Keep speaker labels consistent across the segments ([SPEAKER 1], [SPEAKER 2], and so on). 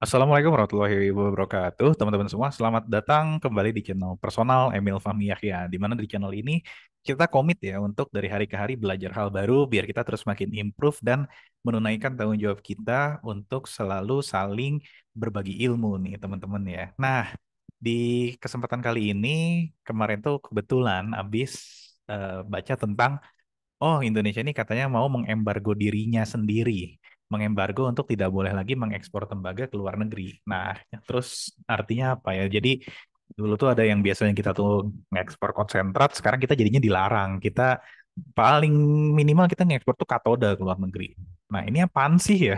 [SPEAKER 1] Assalamualaikum warahmatullahi wabarakatuh, teman-teman semua. Selamat datang kembali di channel personal Emil Fahmi Yahya. Di mana di channel ini kita komit ya untuk dari hari ke hari belajar hal baru biar kita terus makin improve dan menunaikan tanggung jawab kita untuk selalu saling berbagi ilmu nih teman-teman ya. Nah, di kesempatan kali ini kemarin tuh kebetulan habis baca tentang Indonesia ini katanya mau mengembargo dirinya sendiri, mengembargo untuk tidak boleh lagi mengekspor tembaga ke luar negeri. Nah, terus artinya apa ya? Jadi dulu tuh ada yang biasanya kita tuh ngekspor konsentrat, sekarang kita jadinya dilarang. Kita paling minimal kita ngekspor tuh katoda ke luar negeri. Nah, ini apaan sih ya?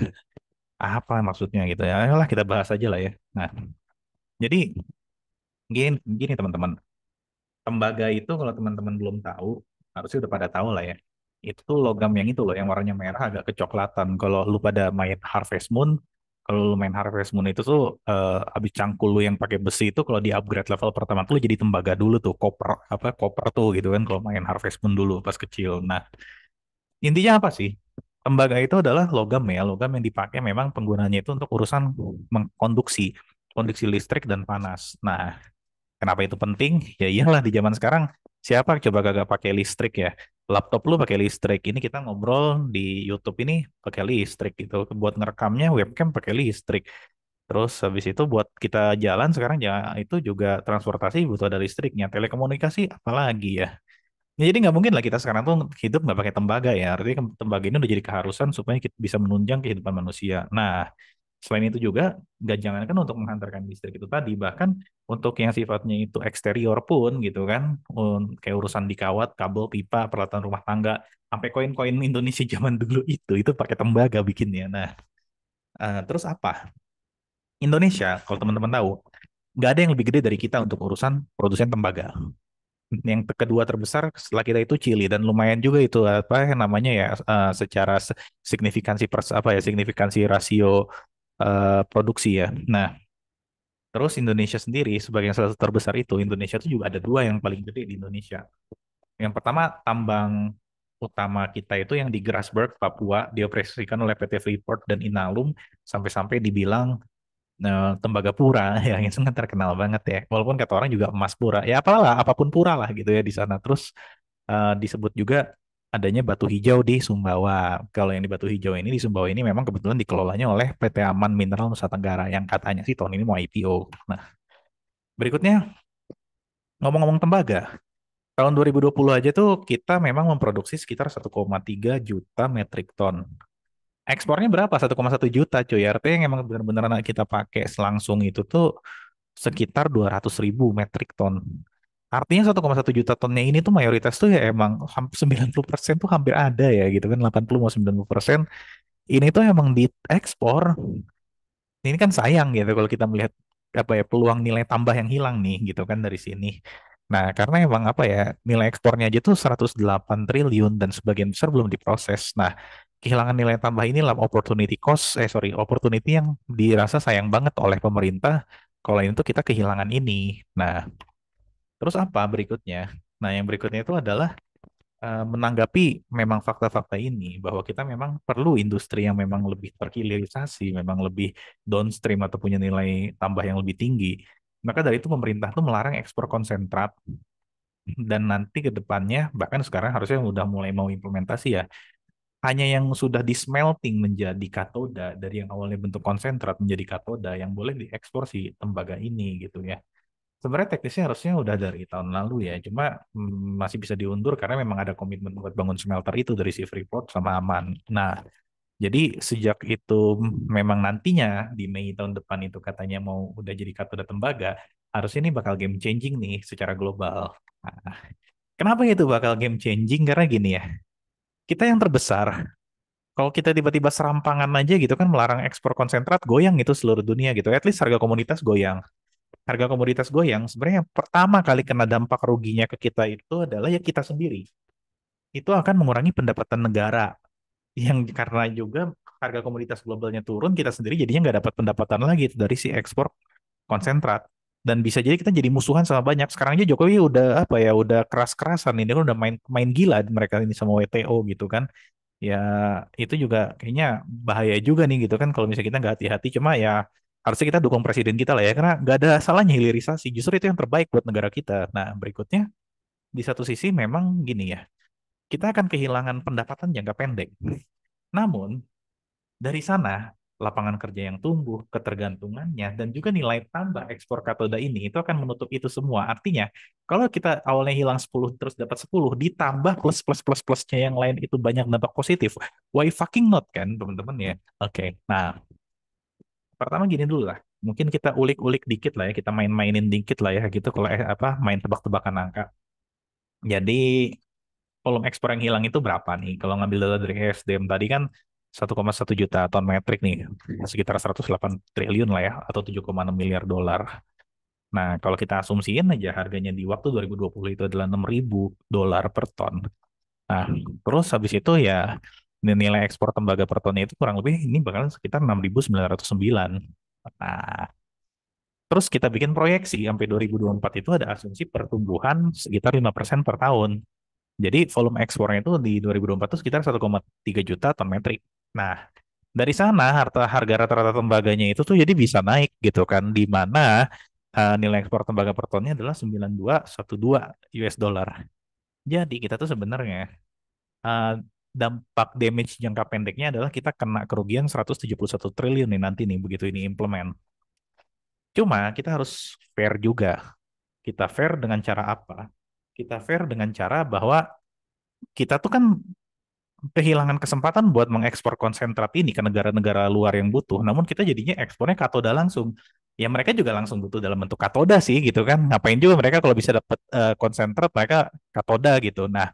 [SPEAKER 1] Apa maksudnya gitu ya? Ayolah kita bahas aja lah ya. Nah, jadi gini teman-teman. Tembaga itu kalau teman-teman belum tahu, harusnya udah pada tahu lah ya. Itu tuh logam yang itu loh, yang warnanya merah agak kecoklatan. Kalau lu pada main Harvest Moon, kalau lu main Harvest Moon itu tuh abis cangkul lu yang pakai besi itu kalau di upgrade level pertama tuh lu jadi tembaga dulu tuh, copper tuh gitu kan kalau main Harvest Moon dulu pas kecil. Nah, intinya apa sih? Tembaga itu adalah logam ya, logam yang dipakai memang penggunanya itu untuk urusan mengkonduksi, konduksi listrik dan panas. Nah, kenapa itu penting? Ya iyalah di zaman sekarang siapa coba kagak pakai listrik ya? Laptop lu pakai listrik. Ini kita ngobrol di YouTube ini pakai listrik gitu. Buat ngerekamnya webcam pakai listrik. Terus habis itu buat kita jalan sekarang ya itu juga transportasi butuh ada listriknya. Telekomunikasi apalagi ya. Ya, jadi nggak mungkin lah kita sekarang tuh hidup nggak pakai tembaga ya. Artinya tembaga ini udah jadi keharusan supaya kita bisa menunjang kehidupan manusia. Nah, selain itu juga nggak jangankan untuk menghantarkan listrik itu tadi, bahkan untuk yang sifatnya itu eksterior pun gitu kan, kayak urusan dikawat, kabel, pipa, peralatan rumah tangga, sampai koin-koin Indonesia zaman dulu itu pakai tembaga bikinnya. Nah, terus apa? Indonesia, kalau teman-teman tahu, nggak ada yang lebih gede dari kita untuk urusan produsen tembaga. Yang kedua terbesar setelah kita itu Chili dan lumayan juga itu apa yang namanya ya secara signifikansi rasio produksi ya. Nah, terus Indonesia sendiri sebagai yang salah satu terbesar itu Indonesia itu juga ada dua yang paling gede di Indonesia. Yang pertama tambang utama kita itu yang di Grasberg, Papua dioperasikan oleh PT Freeport dan Inalum sampai-sampai dibilang Tembagapura yang itu kan terkenal banget ya. Walaupun kata orang juga emas pura. Ya apalah, apapun pura lah gitu ya di sana. Terus disebut juga adanya batu hijau di Sumbawa. Kalau yang di batu hijau ini di Sumbawa ini memang kebetulan dikelolanya oleh PT Aman Mineral Nusa Tenggara yang katanya sih tahun ini mau IPO. Nah, berikutnya ngomong-ngomong tembaga. Tahun 2020 aja tuh kita memang memproduksi sekitar 1,3 juta metrik ton. Ekspornya berapa? 1,1 juta cuy. Artinya yang emang benar-benar kita pakai langsung itu tuh sekitar 200 ribu metrik ton. Artinya 1,1 juta tonnya ini tuh mayoritas tuh ya emang hampir 90% tuh hampir ada ya gitu kan 80 mau 90% ini tuh emang diekspor. Ini kan sayang gitu kalau kita melihat apa ya peluang nilai tambah yang hilang nih gitu kan dari sini. Nah, karena emang apa ya nilai ekspornya aja tuh 108 triliun dan sebagian besar belum diproses. Nah, kehilangan nilai tambah inilah opportunity yang dirasa sayang banget oleh pemerintah kalau ini tuh kita kehilangan ini. Nah, terus apa berikutnya? Nah, yang berikutnya itu adalah menanggapi memang fakta-fakta ini bahwa kita memang perlu industri yang memang lebih terhilirisasi, memang lebih downstream atau punya nilai tambah yang lebih tinggi. Maka dari itu pemerintah tuh melarang ekspor konsentrat dan nanti ke depannya bahkan sekarang harusnya udah mulai mau implementasi ya. Hanya yang sudah di smelting menjadi katoda dari yang awalnya bentuk konsentrat menjadi katoda yang boleh diekspor si tembaga ini gitu ya. Sebenarnya teknisnya harusnya udah dari tahun lalu ya, cuma masih bisa diundur karena memang ada komitmen buat bangun smelter itu dari si Freeport sama Aman. Nah, jadi sejak itu memang nantinya di Mei tahun depan itu katanya mau udah jadi katoda tembaga, harusnya ini bakal game changing nih secara global. Nah, kenapa itu bakal game changing? Karena gini ya, kita yang terbesar, kalau kita tiba-tiba serampangan aja gitu kan melarang ekspor konsentrat, goyang itu seluruh dunia gitu. At least harga komoditas goyang. Harga komoditas goyang, sebenarnya yang pertama kali kena dampak ruginya ke kita itu adalah ya kita sendiri. Itu akan mengurangi pendapatan negara. Yang karena juga harga komoditas globalnya turun, kita sendiri jadinya nggak dapat pendapatan lagi itu dari si ekspor konsentrat. Dan bisa jadi kita jadi musuhan sama banyak. Sekarang aja Jokowi udah apa ya, udah keras-kerasan ini kan udah main main gila mereka ini sama WTO gitu kan. Ya itu juga kayaknya bahaya juga nih gitu kan kalau misalnya kita nggak hati-hati. Cuma ya Harusnya kita dukung presiden kita lah ya, karena nggak ada salahnya hilirisasi. Justru itu yang terbaik buat negara kita. Nah, berikutnya, di satu sisi memang gini ya, kita akan kehilangan pendapatan jangka pendek. Namun, dari sana, lapangan kerja yang tumbuh, ketergantungannya, dan juga nilai tambah ekspor katoda ini, itu akan menutup itu semua. Artinya, kalau kita awalnya hilang 10, terus dapat 10, ditambah plus plus plus plusnya yang lain itu banyak dampak positif. Why fucking not kan, teman-teman ya? Oke, nah, pertama gini dulu lah. Mungkin kita ulik-ulik dikit lah ya, kita main-mainin dikit lah ya, gitu kalau apa main tebak-tebakan angka. Jadi volume ekspor yang hilang itu berapa nih? Kalau ngambil data dari ESDM tadi kan 1,1 juta ton metrik nih, sekitar 108 triliun lah ya, atau 7,6 miliar dolar. Nah, kalau kita asumsiin aja harganya di waktu 2020 itu adalah 6.000 dolar per ton. Nah, terus habis itu ya nilai ekspor tembaga per tonnya itu kurang lebih ini bakalan sekitar 6.909. Nah, terus kita bikin proyeksi sampai 2024 itu ada asumsi pertumbuhan sekitar 5% per tahun. Jadi volume ekspornya itu di 2024 itu sekitar 1,3 juta ton metrik. Nah, dari sana harga harga rata-rata tembaganya itu tuh jadi bisa naik gitu kan, di mana nilai ekspor tembaga per tonnya adalah 9212 US dollar. Jadi kita tuh sebenarnya eh, dampak damage jangka pendeknya adalah kita kena kerugian 171 triliun nih nanti nih begitu ini implement. Cuma kita harus fair juga. Kita fair dengan cara apa? Kita fair dengan cara bahwa kita tuh kan kehilangan kesempatan buat mengekspor konsentrat ini ke negara-negara luar yang butuh. Namun kita jadinya ekspornya katoda langsung. Ya mereka juga langsung butuh dalam bentuk katoda sih gitu kan. Ngapain juga mereka kalau bisa dapat konsentrat mereka katoda gitu. Nah,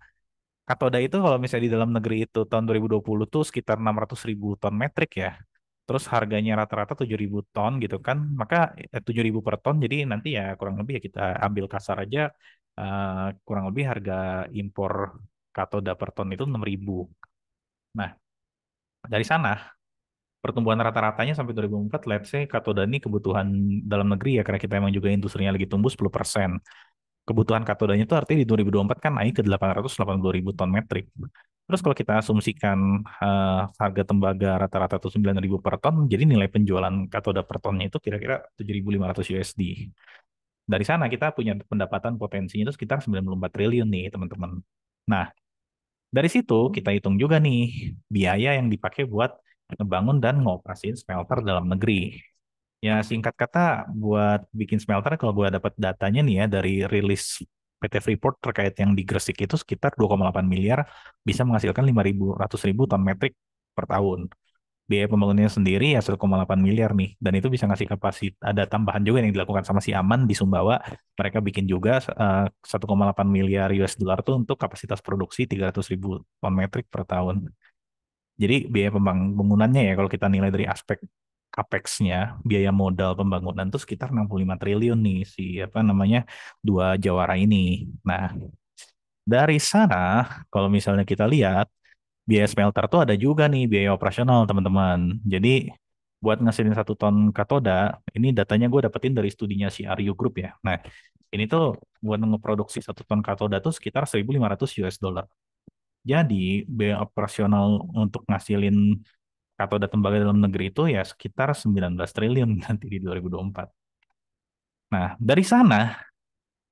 [SPEAKER 1] katoda itu kalau misalnya di dalam negeri itu tahun 2020 tuh sekitar 600 ribu ton metrik ya. Terus harganya rata-rata 7.000 ton gitu kan. Maka 7.000 per ton jadi nanti ya kurang lebih ya kita ambil kasar aja kurang lebih harga impor katoda per ton itu 6.000. Nah, dari sana pertumbuhan rata-ratanya sampai 2004, let's say katoda ini kebutuhan dalam negeri ya karena kita emang juga industrinya lagi tumbuh 10%. Kebutuhan katodanya itu artinya di 2024 kan naik ke 880 ribu ton metrik. Terus kalau kita asumsikan harga tembaga rata-rata itu 9.000 per ton, jadi nilai penjualan katoda per tonnya itu kira-kira 7.500 USD. Dari sana kita punya pendapatan potensinya itu sekitar 94 triliun nih teman-teman. Nah, dari situ kita hitung juga nih biaya yang dipakai buat ngebangun dan ngoperasin smelter dalam negeri. Ya singkat kata buat bikin smelter kalau gue dapat datanya nih ya dari rilis PT Freeport terkait yang di Gresik itu sekitar 2,8 miliar bisa menghasilkan 5.100 ribu ton metrik per tahun. Biaya pembangunannya sendiri ya 1,8 miliar nih. Dan itu bisa ngasih kapasitas, ada tambahan juga yang dilakukan sama si Aman di Sumbawa. Mereka bikin juga 1,8 miliar US dollar tuh untuk kapasitas produksi 300 ribu ton metrik per tahun. Jadi biaya pembangunannya ya kalau kita nilai dari aspek capex-nya, biaya modal pembangunan tuh sekitar 65 triliun nih si apa namanya dua jawara ini. Nah, dari sana kalau misalnya kita lihat biaya smelter tuh ada juga nih biaya operasional teman-teman. Jadi buat ngasilin 1 ton katoda, ini datanya gue dapetin dari studinya si Aryo Group ya. Nah, ini tuh buat ngeproduksi 1 ton katoda tuh sekitar 1.500 US dollar. Jadi biaya operasional untuk ngasilin katoda tembaga dalam negeri itu ya sekitar 19 triliun nanti di 2024. Nah, dari sana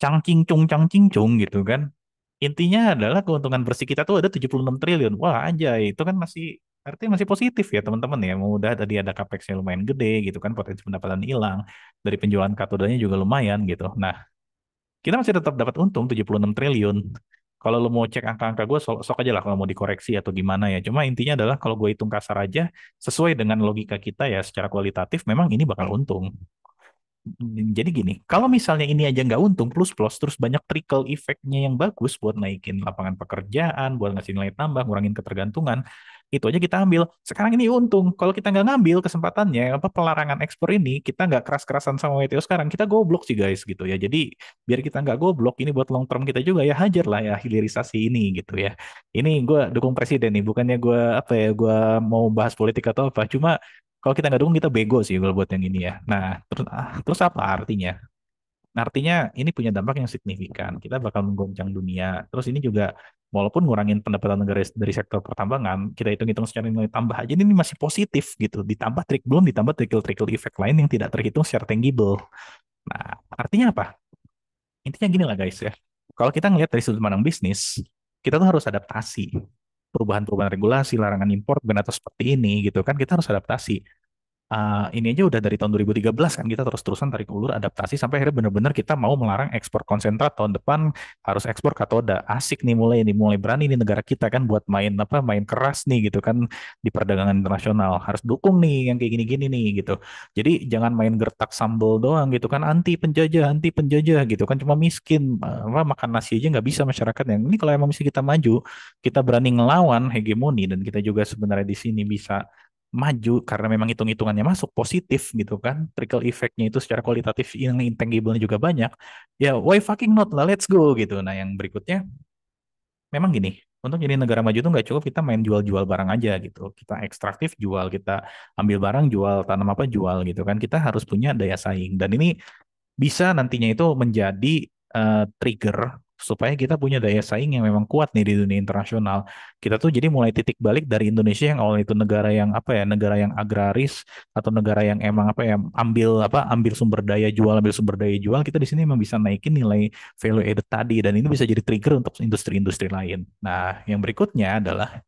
[SPEAKER 1] cang cing cung gitu kan. Intinya adalah keuntungan bersih kita tuh ada 76 triliun. Wah, anjay, itu kan masih artinya masih positif ya teman-teman ya. Mau udah tadi ada capex-nya lumayan gede gitu kan, potensi pendapatan hilang. Dari penjualan katodanya juga lumayan gitu. Nah, kita masih tetap dapat untung 76 triliun. Kalau lo mau cek angka-angka gue, sok aja lah kalau mau dikoreksi atau gimana ya. Cuma intinya adalah kalau gue hitung kasar aja, sesuai dengan logika kita ya secara kualitatif, memang ini bakal untung. Jadi gini, kalau misalnya ini aja nggak untung plus-plus, terus banyak trickle effect-nya yang bagus buat naikin lapangan pekerjaan, buat ngasih nilai tambah, ngurangin ketergantungan, itu aja kita ambil. Sekarang ini untung. Kalau kita nggak ngambil kesempatannya, apa pelarangan ekspor ini, kita nggak keras-kerasan sama WTO sekarang, kita goblok sih guys gitu ya. Jadi biar kita nggak goblok, ini buat long term kita juga ya hajar lah ya hilirisasi ini gitu ya. Ini gue dukung presiden nih, bukannya gue apa ya, gue mau bahas politik atau apa. Cuma kalau kita nggak dukung kita bego sih kalau buat yang ini ya. Nah, terus apa artinya? Artinya ini punya dampak yang signifikan. Kita bakal menggoncang dunia. Terus ini juga walaupun ngurangin pendapatan negara dari sektor pertambangan, kita hitung-hitung secara nilai tambah aja ini masih positif gitu. Ditambah belum ditambah trickle-trickle effect lain yang tidak terhitung secara tangible. Nah, artinya apa? Intinya gini lah guys ya. Kalau kita ngelihat dari sudut pandang bisnis, kita tuh harus adaptasi. Perubahan-perubahan regulasi, larangan impor, dan atau seperti ini gitu kan kita harus adaptasi. Ini aja udah dari tahun 2013 kan kita terus-terusan tarik ulur adaptasi sampai akhirnya benar-benar kita mau melarang ekspor konsentrat tahun depan harus ekspor katoda. Asik nih mulai ini mulai berani nih negara kita kan buat main apa main keras nih gitu kan di perdagangan internasional. Harus dukung nih yang kayak gini-gini nih gitu. Jadi jangan main gertak sambal doang gitu kan anti penjajah gitu kan cuma miskin apa makan nasi aja nggak bisa masyarakat yang ini kalau emang misi kita maju kita berani ngelawan hegemoni dan kita juga sebenarnya di sini bisa maju karena memang hitung-hitungannya masuk positif gitu kan trickle effect-nya itu secara kualitatif yang intangible-nya juga banyak ya why fucking not lah let's go gitu nah yang berikutnya memang gini untuk jadi negara maju tuh nggak cukup kita main jual-jual barang aja gitu kita ekstraktif jual kita ambil barang jual tanam apa jual gitu kan kita harus punya daya saing dan ini bisa nantinya itu menjadi trigger supaya kita punya daya saing yang memang kuat nih di dunia internasional. Kita tuh jadi mulai titik balik dari Indonesia yang awalnya itu negara yang apa ya, negara yang agraris atau negara yang emang apa ya, ambil sumber daya jual, ambil sumber daya jual, kita di sini emang bisa naikin nilai value added tadi dan ini bisa jadi trigger untuk industri-industri lain. Nah, yang berikutnya adalah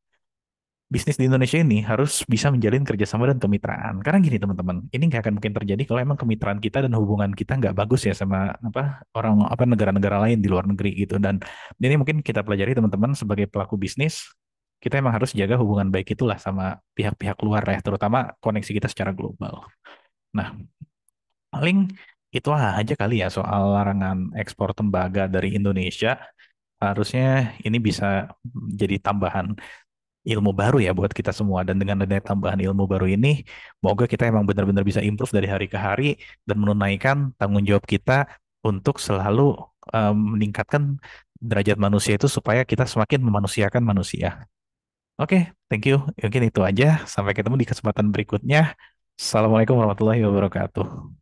[SPEAKER 1] bisnis di Indonesia ini harus bisa menjalin kerjasama dan kemitraan. Karena gini teman-teman, ini nggak akan mungkin terjadi kalau emang kemitraan kita dan hubungan kita nggak bagus ya sama apa orang apa negara-negara lain di luar negeri gitu. Dan ini mungkin kita pelajari teman-teman sebagai pelaku bisnis, kita emang harus jaga hubungan baik itulah sama pihak-pihak luar ya, terutama koneksi kita secara global. Nah, paling itu aja kali ya soal larangan ekspor tembaga dari Indonesia. Harusnya ini bisa jadi tambahan ilmu baru ya buat kita semua dan dengan adanya tambahan ilmu baru ini semoga kita emang benar-benar bisa improve dari hari ke hari dan menunaikan tanggung jawab kita untuk selalu meningkatkan derajat manusia itu supaya kita semakin memanusiakan manusia. Oke, thank you. Mungkin itu aja. Sampai ketemu di kesempatan berikutnya. Assalamualaikum warahmatullahi wabarakatuh.